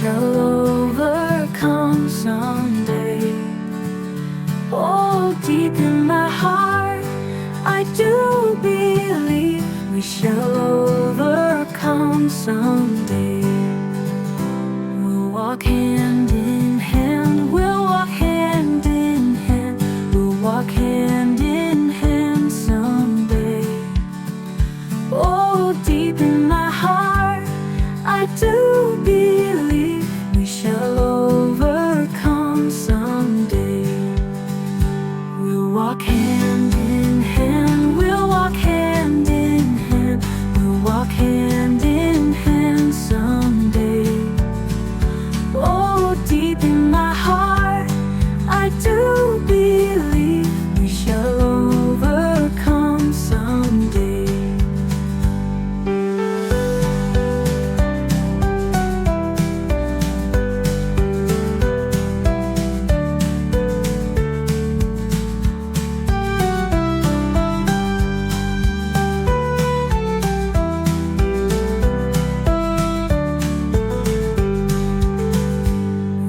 shall overcome someday. Oh, deep in my heart, I do believe we shall overcome someday. We'll walk hand in hand, we'll walk hand in hand, we'll walk hand in hand someday. Oh, deep in my heart, I do believe we shall overcome someday. We'll walk hand in hand, we'll walk hand in hand, we'll walk hand in hand someday. Oh, deep in my heart, I do believe we shall overcome someday.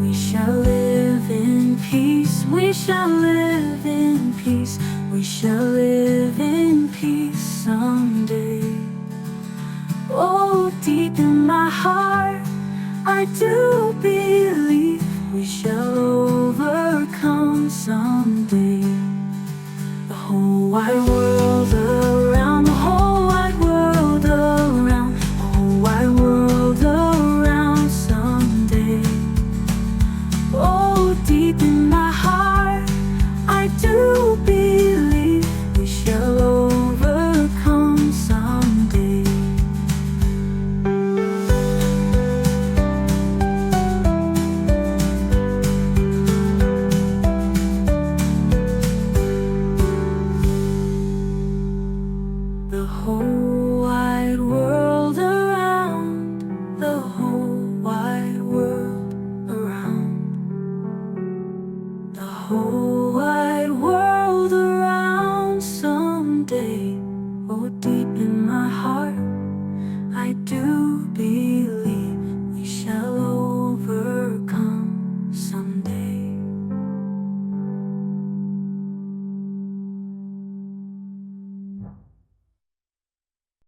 We shall live in peace, we shall live in peace someday. Oh, deep in my heart, I do believe we shall overcome someday. The whole wide world